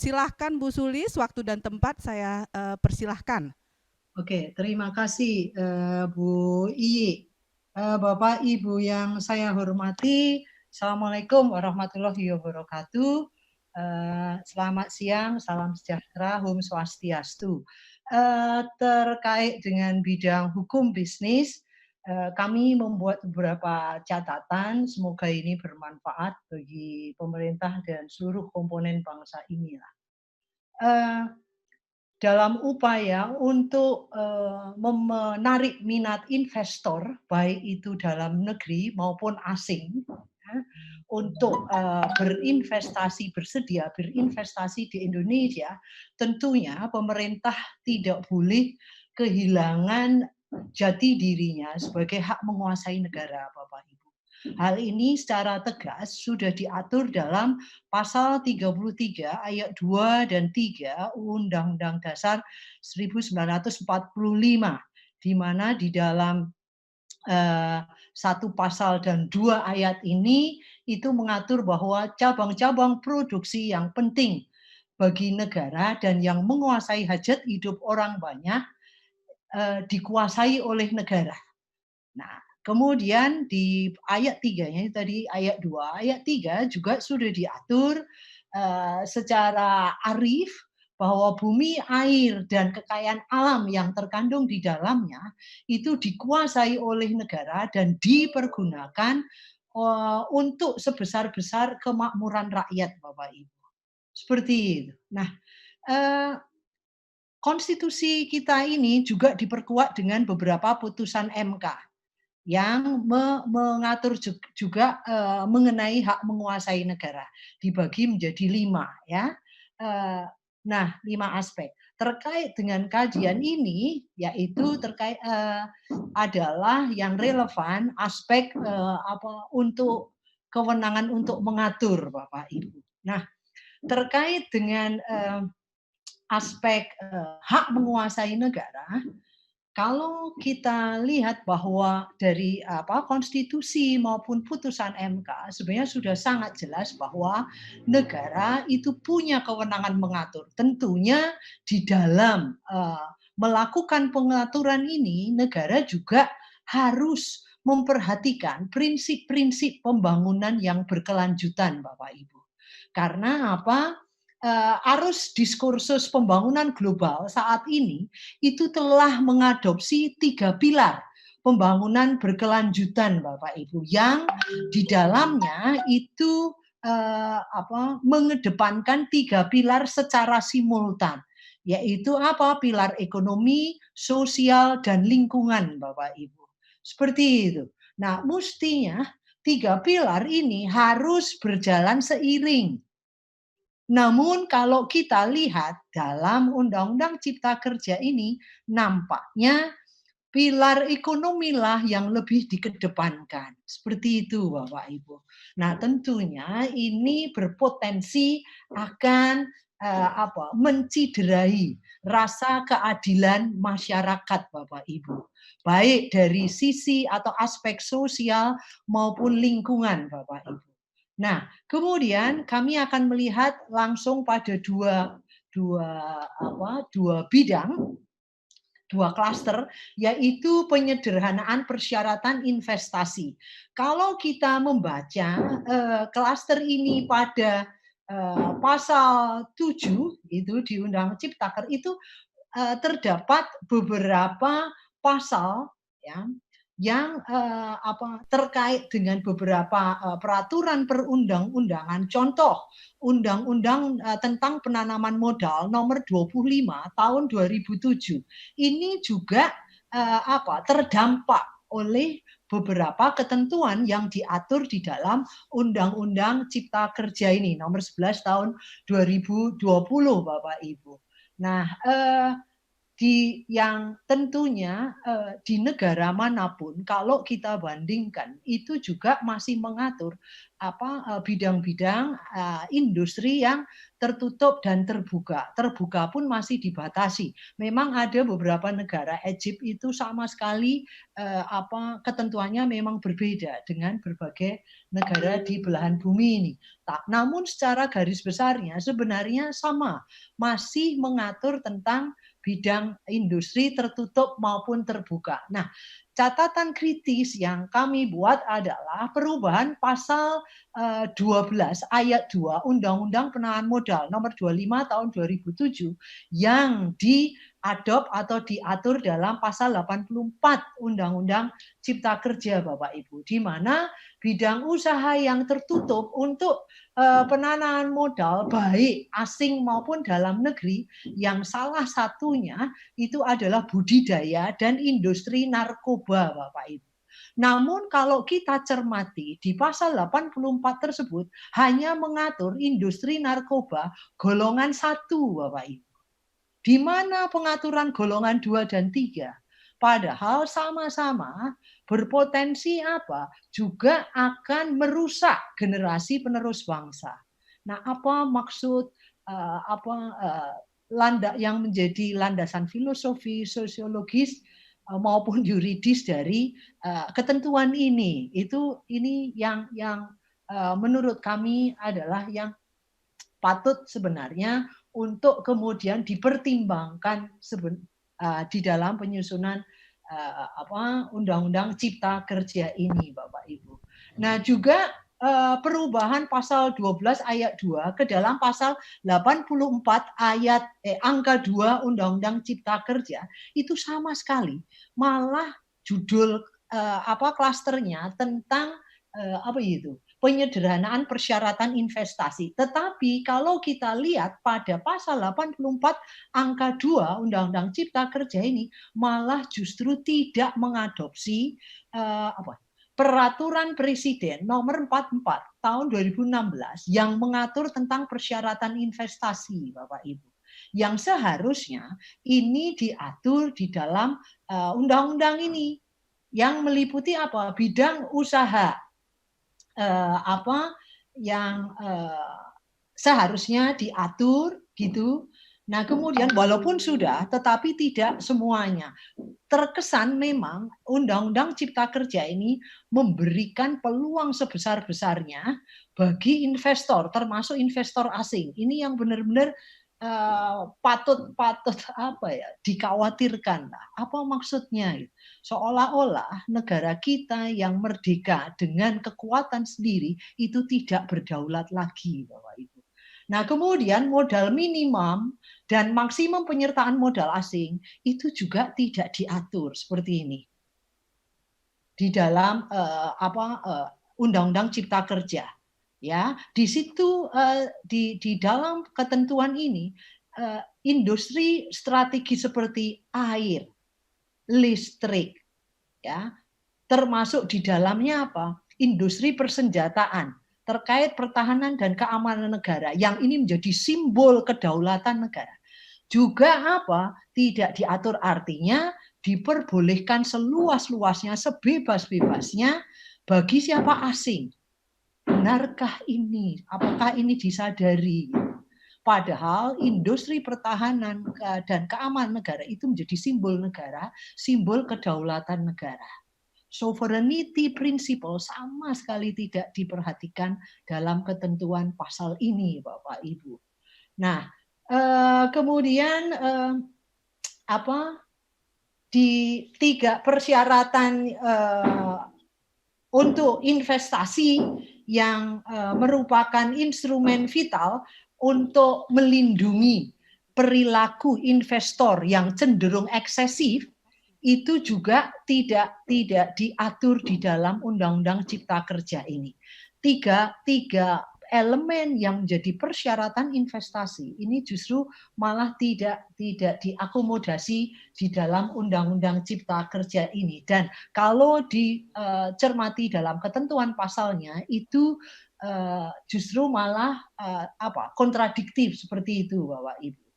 Silahkan Bu Sulis, waktu dan tempat saya persilahkan. Oke, terima kasih Bu Iyi. Bapak Ibu yang saya hormati, Assalamualaikum warahmatullahi wabarakatuh. Selamat siang, salam sejahtera, Om Swastiastu. Terkait dengan bidang hukum bisnis, kami membuat beberapa catatan, semoga ini bermanfaat bagi pemerintah dan seluruh komponen bangsa inilah. Dalam upaya untuk menarik minat investor, baik itu dalam negeri maupun asing, ya, untuk bersedia berinvestasi di Indonesia, tentunya pemerintah tidak boleh kehilangan jati dirinya sebagai hak menguasai negara, Bapak Ibu. Hal ini secara tegas sudah diatur dalam Pasal 33 ayat 2 dan 3 Undang-Undang Dasar 1945, di mana di dalam satu pasal dan 2 ayat ini itu mengatur bahwa cabang-cabang produksi yang penting bagi negara dan yang menguasai hajat hidup orang banyak dikuasai oleh negara. Nah, kemudian di ayat 3-nya tadi ayat 2, ayat 3 juga sudah diatur secara arif bahwa bumi, air, dan kekayaan alam yang terkandung di dalamnya itu dikuasai oleh negara dan dipergunakan untuk sebesar-besar kemakmuran rakyat, Bapak Ibu. Seperti itu. Nah, eh, konstitusi kita ini juga diperkuat dengan beberapa putusan MK yang mengatur juga mengenai hak menguasai negara, dibagi menjadi 5 ya. Nah, 5 aspek. Terkait dengan kajian ini, yaitu terkait adalah yang relevan aspek untuk kewenangan untuk mengatur, Bapak Ibu. Nah, terkait dengan aspek hak menguasai negara, kalau kita lihat bahwa dari konstitusi maupun putusan MK sebenarnya sudah sangat jelas bahwa negara itu punya kewenangan mengatur. Tentunya di dalam melakukan pengaturan ini negara juga harus memperhatikan prinsip-prinsip pembangunan yang berkelanjutan, Bapak Ibu. Karena apa? Arus diskursus pembangunan global saat ini itu telah mengadopsi 3 pilar pembangunan berkelanjutan, Bapak Ibu, yang di dalamnya itu mengedepankan 3 pilar secara simultan, yaitu apa? Pilar ekonomi, sosial, dan lingkungan, Bapak Ibu. Seperti itu. Nah, mestinya 3 pilar ini harus berjalan seiring. Namun kalau kita lihat dalam Undang-Undang Cipta Kerja ini, nampaknya pilar ekonomilah yang lebih dikedepankan. Seperti itu, Bapak Ibu. Nah, tentunya ini berpotensi akan menciderai rasa keadilan masyarakat, Bapak Ibu. Baik dari sisi atau aspek sosial maupun lingkungan, Bapak Ibu. Nah, kemudian kami akan melihat langsung pada dua bidang, 2 klaster, yaitu penyederhanaan persyaratan investasi. Kalau kita membaca klaster ini pada pasal 7 itu di Undang Ciptaker itu terdapat beberapa pasal ya yang terkait dengan beberapa peraturan perundang-undangan. Contoh, Undang-Undang tentang penanaman modal nomor 25 tahun 2007. Ini juga terdampak oleh beberapa ketentuan yang diatur di dalam Undang-Undang Cipta Kerja ini nomor 11 tahun 2020, Bapak Ibu. Nah, yang tentunya di negara manapun kalau kita bandingkan itu juga masih mengatur bidang-bidang industri yang tertutup dan terbuka. Terbuka pun masih dibatasi. Memang ada beberapa negara, Egypt itu sama sekali ketentuannya memang berbeda dengan berbagai negara di belahan bumi ini. Namun secara garis besarnya sebenarnya sama, masih mengatur tentang bidang industri tertutup maupun terbuka. Nah, catatan kritis yang kami buat adalah perubahan pasal 12 ayat 2 Undang-Undang Penanaman Modal nomor 25 tahun 2007 yang diadop atau diatur dalam pasal 84 Undang-Undang Cipta Kerja Bapak Ibu, di mana bidang usaha yang tertutup untuk penanaman modal baik asing maupun dalam negeri yang salah satunya itu adalah budidaya dan industri narkoba Bapak Ibu. Namun kalau kita cermati di pasal 84 tersebut hanya mengatur industri narkoba golongan 1 Bapak Ibu. Di mana pengaturan golongan 2 dan 3? Padahal sama-sama berpotensi juga akan merusak generasi penerus bangsa. Nah, apa maksud yang menjadi landasan filosofi, sosiologis maupun yuridis dari ketentuan ini? Ini yang menurut kami adalah yang patut sebenarnya untuk kemudian dipertimbangkan di dalam penyusunan Undang-Undang Cipta Kerja ini, Bapak Ibu. Nah, juga perubahan pasal 12 ayat 2 ke dalam pasal 84 angka 2 Undang-Undang Cipta Kerja itu sama sekali. Malah judul klasternya tentang penyederhanaan persyaratan investasi. Tetapi kalau kita lihat pada pasal 84 angka 2 Undang-Undang Cipta Kerja ini malah justru tidak mengadopsi Peraturan Presiden nomor 44 tahun 2016 yang mengatur tentang persyaratan investasi, Bapak Ibu. Yang seharusnya ini diatur di dalam undang-undang ini yang meliputi bidang usaha yang seharusnya diatur gitu. Nah, kemudian walaupun sudah, tetapi tidak semuanya. Terkesan memang Undang-Undang Cipta Kerja ini memberikan peluang sebesar-besarnya bagi investor, termasuk investor asing. Ini yang benar-benar patut dikhawatirkan. Apa maksudnya? Seolah-olah negara kita yang merdeka dengan kekuatan sendiri itu tidak berdaulat lagi, Bapak Ibu. Nah, kemudian modal minimum dan maksimum penyertaan modal asing itu juga tidak diatur seperti ini di dalam Undang-Undang Cipta Kerja. Ya, di situ di dalam ketentuan ini industri strategi seperti air, listrik, ya, termasuk di dalamnya industri persenjataan terkait pertahanan dan keamanan negara yang ini menjadi simbol kedaulatan negara. Juga tidak diatur, artinya diperbolehkan seluas-luasnya, sebebas-bebasnya bagi siapa asing. Benarkah ini? Apakah ini disadari? Padahal industri pertahanan dan keamanan negara itu menjadi simbol negara, simbol kedaulatan negara. Sovereignty principle sama sekali tidak diperhatikan dalam ketentuan pasal ini, Bapak Ibu. Nah, kemudian di 3 persyaratan untuk investasi yang merupakan instrumen vital untuk melindungi perilaku investor yang cenderung eksesif itu juga tidak diatur di dalam Undang-Undang Cipta Kerja ini. Tiga elemen yang menjadi persyaratan investasi ini justru malah tidak diakomodasi di dalam Undang-Undang Cipta Kerja ini. Dan kalau dicermati dalam ketentuan pasalnya itu justru malah kontradiktif seperti itu, Bapak Ibu.